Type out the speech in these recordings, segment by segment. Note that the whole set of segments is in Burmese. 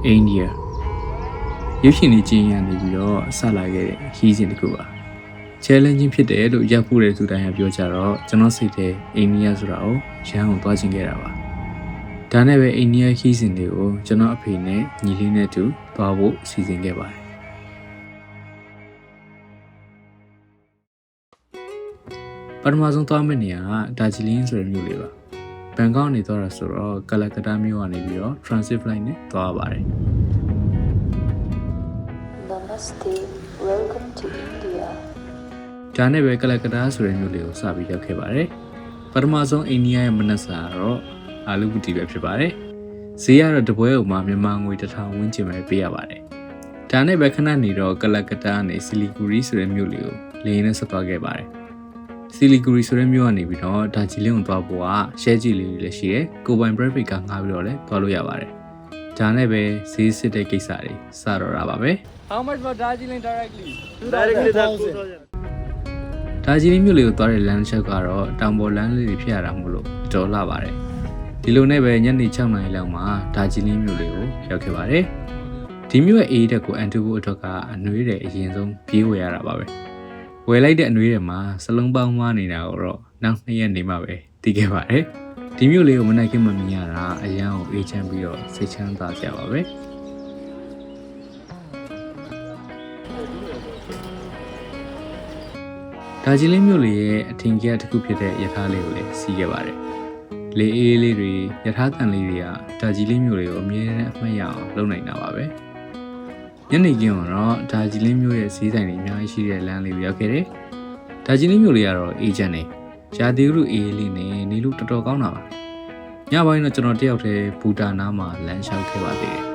အိန္ဒိယရုပ်ရှင်တွေကျင်းရနေပြီးတော့ဆက်လာခဲ့တဲ့ခီးစဉ်တစ်ခုပါ challenging ဖြစ်တယ်လို့ရပ်ဖို့တဲ့သူတိုင်းကပြောကြတော့ကျွန်တော်စိတ်ထဲအိန္ဒိယဆိုတာကိုရန်အောင်သွားချင်ခဲ့တာပါဒါနဲ့ပဲအိန္ဒိယခီးစဉ်တွေကိုကျွန်တော်အဖေနဲ့ညီလေးနဲ့တူသွားဖို့စီစဉ်ခဲ့ပါတယ်ပထမဆုံးသွားမယ့်နေရာကဒါဂျီလင်းဆိုတဲ့မြို့လေးပါဘန်ကောက်နေသွားတာဆိုတော့ကလကတ္တာမြို့ကနေပြီးတော့ transit flight နဲ့သွားပါတယ် Namaste, welcome to India. ဒါနဲ့ပဲကလကတ္တာဆိုတဲ့မြို့လေးကိုစပြီးရောက်ခဲ့ပါတယ်ပထမဆုံးအိန္ဒိယရဲ့မနက်စာတော့အာလူပတီပဲဖြစ်ပါတယ်ဈေးကတော့တပွဲဥမှာမြန်မာငွေ1000ဝန်းကျင်ပဲပေးရပါတယ်ဒါနဲ့ပဲခဏနေတော့ကလကတ္တာနဲ့စီလီဂူရီဆိုတဲ့မြို့လေးကိုလေယာဉ်နဲ့ဆက်သွားခဲ့ပါတယ်စီလီဂူရီဆိုတဲ့မြို့ကနေပြီးတော့ဒါဂျီလင်းကိုသွားဖို့ကရှဲကြီးလေးတွေလည်းရှိတယ်ကိုပိုင် private ကငှားပြီးတော့လည်းသွားလို့ရပါတယ်ဒါနဲ့ပဲဈေးစစ်တဲ့ကိစ္စတွေစတော့တာပါပဲ How much for Darjeeling directly? Directly 2000. ဒါဂျီလင်းမြို့လေးကိုသွားတဲ့လမ်းတစ်ချက်ကတော့တောင်ပေါ်လမ်းလေးတွေဖြစ်ရတာမို့လို့တော်လာပါတယ်ဒီလိုနဲ့ပဲညနေ6နာရီလောက်မှာဒါဂျီလင်းမြို့လေးကိုရောက်ခဲ့ပါတယ်ဒီမြို့ရဲ့အေးတက်ကိုအန်တူဖို့အတွက်ကအနှွေးတဲ့အရင်ဆုံးပြေးဝယ်ရတာပါပဲဝယ်လိုက်တဲ့အနှွေးတွေမှာစလုံးပေါင်းမနေတာတော့နောက်2ရက်နေမှပဲသိခဲ့ပါတယ်ဒီမြို့လေးကိုမနိုင်ခင်မမြင်ရတာအရန်ကိုအေးချမ်းပြီးတော့စိတ်ချမ်းသာစရာပါပဲဒါဂျီလင်းမြို့လေးရဲ့အထင်ကြီးတစ်ခုဖြစ်တဲ့ရထားလေးကိုလည်းစီးခဲ့ပါတယ်လေအေးလေးတွေရထားကန်လေးတွေကဒါဂျီလင်းမြို့လေးကိုအမြဲတမ်းအမှတ်ရအောင်လုပ်နိုင်တာပါပဲညနေခင်းတော့ဒါဂျီလင်းမြို့ရဲ့ဈေးဆိုင်တွေအများကြီးရှိတဲ့လမ်းလေးကိုရောက်ခဲ့တယ်ဒါဂျီလင်းမြို့လေးကတော့အေဂျင့်နေရာသီဥတုအေးလေးနဲ့နေလို့တော်တော်ကောင်းတာပါညပိုင်းတော့ကျွန်တော်တယောက်တည်းဘူတာနားမှာလမ်းလျှောက်ခဲ့ပါသေးတယ်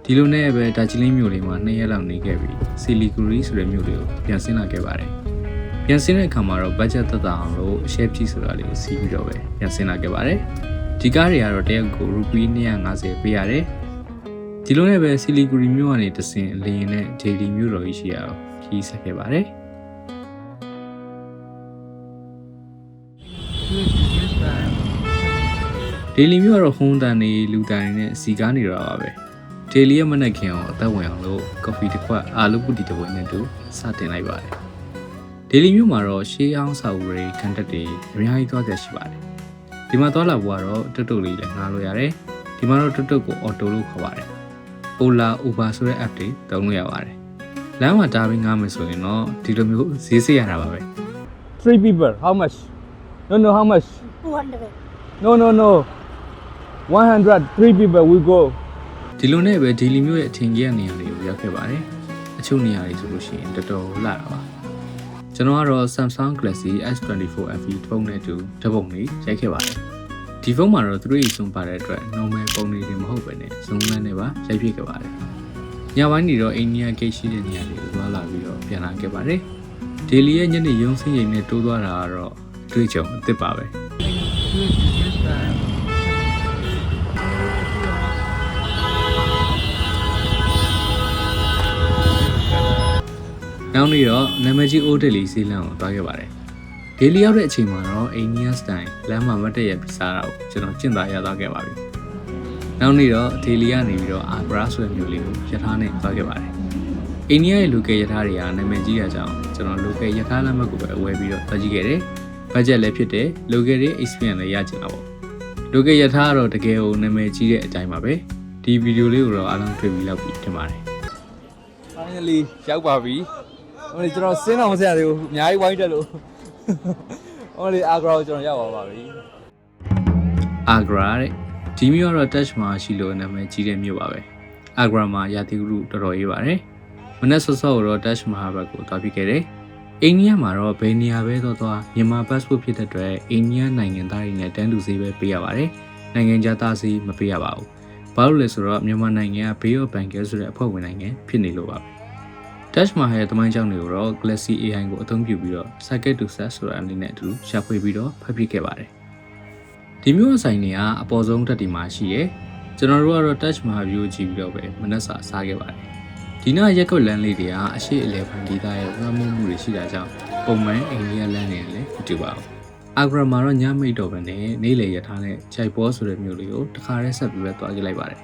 ဒီလိုနဲ့ပဲဒါဂျီလင်းမြို့လေးမှာ2ရက်လောက်နေခဲ့ပြီးစီလီဂူရီဆိုတဲ့မြို့လေးကိုပြန်ဆင်းလာခဲ့ပါတယ်ပြန်ဆင်းတဲ့အခါမှာတော့ budget သက်သာအောင်လို့ share ကြီးဆိုတာလေးကိုစီးပြီးတော့ပဲပြန်ဆင်းလာခဲ့ပါတယ်ဒီကားတွေကတော့တရက်ကိုရူပီ250ပေးရတယ်ဒီလိုနဲ့ပဲစီလီဂူရီမြို့ကနေတဆင်လေယာဉ်နဲ့ဒေလီမြို့တော်ကြီးရှိရအောင်ခီးဆက်ခဲ့ပါတယ်ဒေလီမြို့ကတော့ဟုံးတန်နေလူတန်နေနဲ့စီကားနေတော့ပါပဲဒေလီရဲ့မနက်ခင်းအောင်အသက်ဝင်အောင်လို့ကော်ဖီတစ်ခွက်အာလူပူတီတစ်ပွဲနဲ့တူစတင်လိုက်ပါတယ်ဒေလီမြို့မှာတော့ရှေးအောင်စာအုပ်တွေခန်းတက်တွေအများကြီးသွားကြရှိပါတယ်ဒီမှာသွားလာဖို့ကတော့တွတ်တုတ်လေးလည်းငှားလို့ရတယ်ဒီမှာတော့တွတ်တုတ်ကိုအော်တိုလို့ခေါ်ပါတယ် Ola Uber ဆိုတဲ့ app တွေသုံးလို့ရပါတယ်လမ်းမှာတားပြီးငှားမယ်ဆိုရင်တော့ဒီလိုမျိုးဈေးစစ်ရတာပါပဲ Three people. How much? No, how much? 200. No. 100. 3 people. We go. ဒီလိုနဲ့ပဲဒေလီမြို့ရဲ့အထင်ကြီးတဲ့နေရာတွေကိုရောက်ခဲ့ပါတယ်အချို့နေရာတွေဆိုလို့ရှိရင်တော်တော်လာတာပါကျွန်တော်ကတော့ Samsung Galaxy S24 FE ဖုန်းနဲ့တူဓာတ်ပုံလေးရိုက်ခဲ့ပါတယ်ဒီဖုန်းမှာတော့ 3D zoom ပါတဲ့အတွက် normal ပုံတွေမဟုတ်ပဲနဲ့ zoom lens နဲ့ပါရိုက်ဖြစ်ခဲ့ပါတယ်ညပိုင်းနေတော့အိန္ဒိယဂိတ်ရှိတဲ့နေရာတွေကိုသွားလာပြီးတော့ပြန်လာခဲ့ပါတယ်ဒေလီရဲ့ညနေရုံးစင်းချိန်နဲ့တိုးသွားတာကတော့တွေ့ကြုံအစ်စ်ပါပဲနောက်နေ့တော့နာမည်ကြီးအိုးတယ်လီစီလန်ကိုသွားခဲ့ပါတယ်။ဒေလီရောက်တဲ့အချိန်မှာတော့အိန္ဒိယစတိုင်လမ်းမှာမတ်တက်ရပြစားတာကိုကျွန်တော်ကျင့်သားရသွားခဲ့ပါပြီ။နောက်နေ့တော့ဒေလီကနေပြီးတော့အာဂရာဆိုတဲ့မြို့လေးကိုရထားနဲ့သွားခဲ့ပါတယ်။အိန္ဒိယရဲ့ local ရထားတွေကနာမည်ကြီးတာကြောင့်ကျွန်တော် local ရထားလမ်းမကိုပဲဝယ်ပြီးတော့သွားကြည့်ခဲ့တယ်။ budget လည်းဖြစ်တယ် local တွေ experience လည်းရချင်တာပေါ့။ local ရထားကတော့တကယ်ကိုနာမည်ကြီးတဲ့အတိုင်းပါပဲ။ဒီဗီဒီယိုလေးကိုတော့အားလုံးတွေ့ပြီးလောက်ပြီးတင်ပါတယ်။ Finally, ရောက်ပါပြီ။ဟိုကျွန်တော်စင်းအောင်ဆရာတွေကိုအများကြီးဝိုင်းတက်လို့ဟိုလေအာဂရာကိုကျွန်တော်ရောက်ပါပြီ။ အာဂရာတဲ့ဒီမြို့ကတော့ Taj မှာရှိလို့နာမည်ကြီးတဲ့မြို့ပါပဲအာဂရာမှာရာသီဥတုတော်တော်အေးပါတယ်မနက်စောစောတော့ Taj Mahal ကိုသွားပြီးခဲ့တယ်အိန္ဒိယမှာတော့ဘယ်နေရာပဲသွားမြန်မာ passport ဖြစ်တဲ့အတွက်အိန္ဒိယနိုင်ငံသားတွေနဲ့တန်းတူဈေးပဲပေးရပါတယ်နိုင်ငံခြားသားဈေးမပေးရပါဘူးဘာလို့လဲဆိုတော့မြန်မာနိုင်ငံက Bay of Bengal ဆိုတဲ့အဖွဲ့ဝင်နိုင်ငံဖြစ်နေလို့ပါပဲTaj Mahal ရဲ့တမိုင်းကြောင်းတွေကိုတော့ Galaxy AI ကိုအသုံးပြုပြီးတော့ Circuit to Set ဆိုတာအနေနဲ့အတူရှာဖွေပြီးတော့ဖတ်ပြခဲ့ပါတယ်ဒီမျိုးအဆိုင်တွေကအပေါ်ဆုံးတက်ဒီမှာရှိရဲကျွန်တော်တို့ကတော့ Taj Mahal view ကြည့်ပြီးတော့ပဲမနက်စာစားခဲ့ပါတယ်ဒီနောက်ရက်ကွက်လမ်းလေးတွေကအရှိအလဲဖန်ဒေသရဲ့လွှမ်းမိုးမှုတွေရှိတာကြောင့်ပုံမှန်အိန္ဒိယလမ်းတွေလည်းမတူပါဘူး အာဂရာမှာတော့ညမိတ်တော့ပဲနဲ့နေလေရထားနဲ့ခြိုက်ပေါ်ဆိုတဲ့မြို့လေးကိုတခါတည်းဆက်ပြီးပဲတွားကြလိုက်ပါတယ်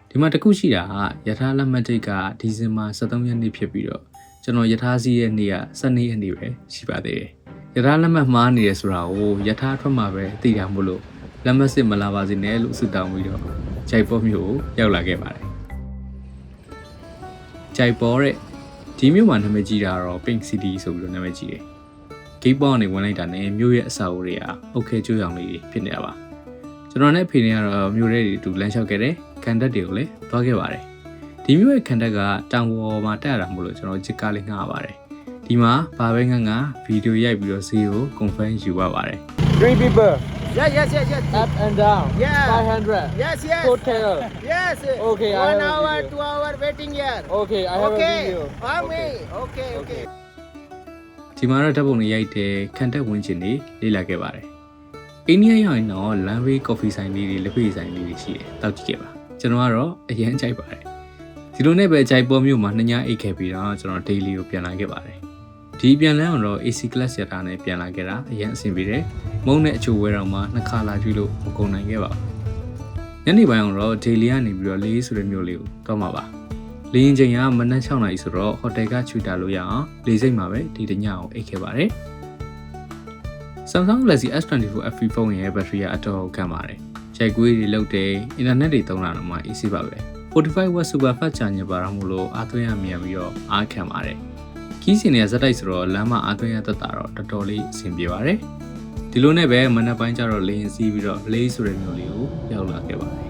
ဒီမှာတခုရှိတာကရထားလက်မှတ်တိတ်ကဒီဇင်ဘာ23ရက်နေ့ဖြစ်ပြီးတော့ကျွန်တော်ရထားစီးရဲ့နေ့က12ရက်နေ့ပဲရှိပါသေးတယ်ရထားလက်မှတ်မှားနေတယ်ဆိုတာကိုရထားထွက်မှာပဲသိတာမို့လို့လက်မှတ်စစ်မလာပါစေနဲ့လို့ဆုတောင်းပြီးတော့ခြိုက်ပေါ်မြို့ကိုရောက်လာခဲ့ပါတယ်ခြိုက်ပေါ်တဲ့ဒီမြို့မှာနာမည်ကြီးတာတော့ Pink City ဆိုပြီးတော့နာမည်ကြီးတယ်ဂိတ်ပေါက်ကနေဝင်လိုက်တာနဲ့မြို့ရဲ့အဆောက်အဦတွေကโอเคကျိုးရောင်လေးဖြစ်နေတာပါကျွန်တော်နဲ့ဖေနေကတော့မြို့ထဲတွေတူလမ်းလျှောက်ခဲ့တယ်ခံတက်တွေကိုလည်းသွားခဲ့ပါတယ်ဒီမြို့ရဲ့ခံတက်ကတောင်ပေါ်မှာတက်ရတာမို့လို့ကျွန်တော်ဂျစ်ကားလေးငှားပါတယ်ဒီမှာဘာပဲငါဗီဒီယိုရိုက်ပြီးတော့ဈေးကို confirm ယူပါပါတယ် 3 people Yes. up and down Yeah. 500 Yes. hotel Yes. Okay, I 1 have a hour, video. 2 hour waiting here. okay I have a Okay. video Okay. ဒီမှာတော့ဓာတ်ပုံတွေရိုက်တဲ့ခံတက်ဝင်ချင်တွေလေ့လာခဲ့ပါတယ်အိန္ဒိယရောက်ရင်တော့လမ်းဘေးကော်ဖီဆိုင်လေးတွေလက်ဖက်ဆိုင်လေးတွေရှိတယ်တောက်ကြည့်ခဲ့ပါကျွန်တော်ကတော့အရင်ကြိုက်ပါတယ်ဒီလိုနဲ့ပဲကြိုက်ပေါ်မြို့မှာ2ညအိတ်ခဲ့ပြီးတော့ကျွန်တော် daily ကိုပြန်လာခဲ့ပါတယ်ဒီပြန်လန်းအောင်တော့ AC class ရတာနဲ့ပြန်လာခဲ့တာအရင်အဆင်ပြေတယ်မုံနဲ့အချိုဝဲတော်မှာ2ခါလာကြည့်လို့မကုန်နိုင်ခဲ့ပါဘူးညနေပိုင်းအောင်တော့ daily ကနေပြီးတော့လေးဆိုတဲ့မြို့လေးကိုတော့မှာပါလေရင်ချိန်ကမနက်6နာရီဆိုတော့ဟိုတယ်ကချွေတာလို့ရအောင်လေစိတ်မှာပဲဒီတညအောင်အိတ်ခဲ့ပါတယ် Samsung Galaxy S24 FE ဖုန်းရဲ့ဘက်ထရီကအတော်ခံပါတယ်ရိုက်ကွေးတွေလောက်တယ်အင်တာနက်တွေသုံးတာတော့မှ easy ပါပဲ45W super fast charger ပါတော့မလို့အားသွင်းရမြန်ပြီးတော့အားခံပါတယ်ခီးစင်တွေကဇက်တိုက်ဆိုတော့လမ်းမှာအားသွင်းရတတ်တာတော့တော်တော်လေးအဆင်ပြေပါတယ်ဒီလိုနဲ့ပဲမနက်ပိုင်းကျတော့လေရင်စီးပြီးတော့လေးဆိုတဲ့မျိုးလေးကိုရောက်လာခဲ့ပါတယ်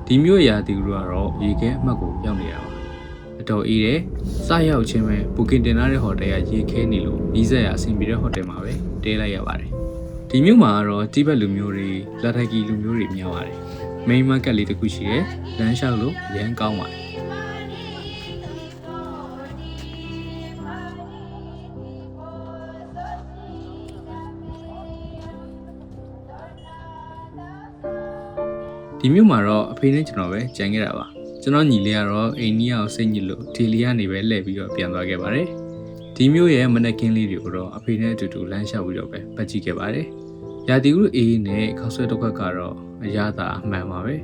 ဒီမျိုးရာဒီကတော့ရေခဲအမှတ်ကိုရောက်နေတာပါအတော်အေးတယ်စရောက်ချင်းပဲဘူကင်တင်ထားတဲ့ဟိုတယ်ကရေခဲနေလို့နီးစပ်ရအဆင်ပြေတဲ့ဟိုတယ်မှာပဲတဲလိုက်ရပါတယ်ဒီမျိုးမှာတော့တိဘက်လူမျိုးတွေလက်ထက်ကီလူမျိုးတွေများပါတယ်မိန်းမကက်လေးတစ်ခုရှိတယ်လမ်းလျှောက်လို့ရမ်းကောင်းပါတယ်ဒီမြို့မှာတော့အဖေနဲ့ကျွန်တော်ပဲကြံခဲ့တာပါကျွန်တော်ညီလေးကတော့အိန္ဒိယကိုစိတ်ညစ်လို့ဒေလီကနေပဲလှည့်ပြီးတော့ပြန်သွားခဲ့ပါတယ်ဒီမြို့ရဲ့မနက်ကင်းလေးတွေကိုတော့အဖေနဲ့အတူတူလမ်းလျှောက်ပြီးတော့ပဲပတ်ကြည့်ခဲ့ပါတယ်ရာသီဥတုအေးနဲ့ခောက်ဆွဲတစ်ခွက်ကတော့အရသာအမှန်ပါပဲ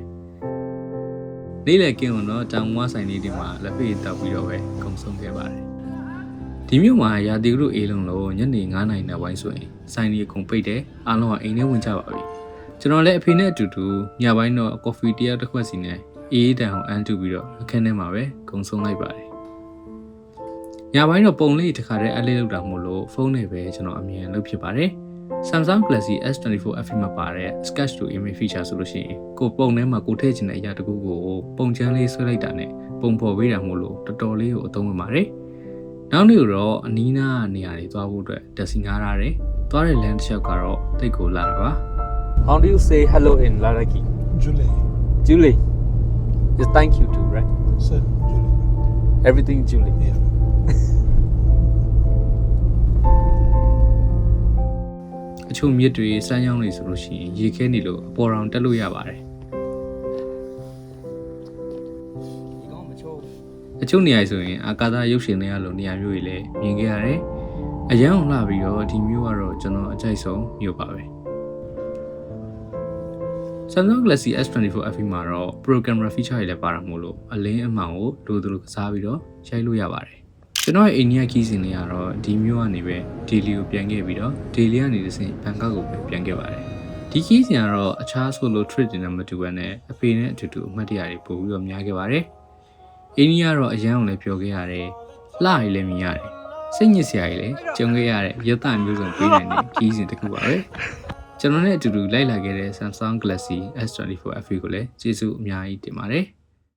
နေ့လည်ကင်းတော့တောင်မွားဆိုင်လေးတွေမှာလက်ဖေးတောက်ပြီးတော့ပဲကုံဆုံးခဲ့ပါတယ်ဒီမြို့မှာရာသီဥတုအေးလုံးလို့ညနေ9:00နာရီနောက်ပိုင်းဆိုရင်ဆိုင်တွေအကုန်ပိတ်တယ်အားလုံးကအိမ်ထဲဝင်ကြပါပြီကျွန်တော်လည်းအဖေနဲ့အတူတူညပိုင်းတော့ကော်ဖီတစ်ခွက်စီနဲ့အေးတန်အောင်အန်တူပြီးတော့အခန်းထဲမှာပဲကုံဆုံးလိုက်ပါတယ်ညပိုင်းတော့ပုံလေးတစ်ခါတည်းအလေးလောက်တာမို့လို့ဖုန်းနဲ့ပဲကျွန်တော်အမြင်လုပ်ဖြစ်ပါတယ် Samsung Galaxy S24 FE မှာပါတဲ့ Sketch to Image feature ဆိုလို့ရှိရင်ကိုပုံထဲမှာကိုထည့်ချင်တဲ့အရာတခုကိုပုံချမ်းလေးဆွဲလိုက်တာနဲ့ပုံဖော်ပေးတာမို့လို့တော်တော်လေးကိုအသုံးဝင်ပါတယ်နောက်နေ့တော့အနီးနားနေရာတွေသွားဖို့အတွက်တက်စီငားထားတယ်သွားတဲ့လမ်းတစ်လျှောက်ကတော့တိတ်ကိုလာတာပါ how do you say hello in Ladakhi Julie just thank you too right Sir, Julie. everything Julie Yeah. အချို့မြစ်တွေစမ်းကြောင်းတွေဆိုလို့ရှိရင်ရေခဲနေလို့အပေါ်တောင်တက်လို့ရပါတယ်အချို့နေရာဆိုရင်အာကာသရုပ်ရှင်တွေရလို့နေရာမျိုးတွေလည်းမြင်ခဲ့ရတယ်အရန်အောင်လှပြီးတော့ဒီမျိုးကတော့ကျွန်တော်အကြိုက်ဆုံးမျိုးပါပဲ Samsung Galaxy S24 FE မှာတော့ Pro Camera feature တွေလည်းပါတာမို့လို့အလင်းအမှန်ကိုလိုလိုကစားပြီးတော့ရိုက်လို့ရပါတယ်ကျွန်တော်ရဲ့အိန္ဒိယခီးစဉ်တွေကတော့ဒီမျိုးကနေပဲဒေလီကိုပြန်ခဲ့ပြီးတော့ဒေလီကနေတစ်ဆင့်ဘန်ကောက်ကိုပဲပြန်ခဲ့ပါတယ်ဒီခီးစဉ်ကတော့အခြား solo trip တွေနဲ့မတူဘဲနဲ့အဖေနဲ့အတူတူအမှတ်တရတွေပို့ပြီးတော့များခဲ့ပါတယ်အိန္ဒိယကတော့အရန်အောင်လည်းပြောခဲ့ရတယ်လှရည်လည်းမြင်ရတယ်စိတ်ညစ်စရာကြီးလည်းကြုံခဲ့ရတဲ့ရတမျိုးစုံပေးနိုင်တဲ့ခီးစဉ်တစ်ခုပါပဲကျွန်တော်နဲ့အတူတူလိုက်လာခဲ့တဲ့ Samsung Galaxy S24 FE ကိုလည်းကျေးဇူးအများကြီးတင်ပါတယ်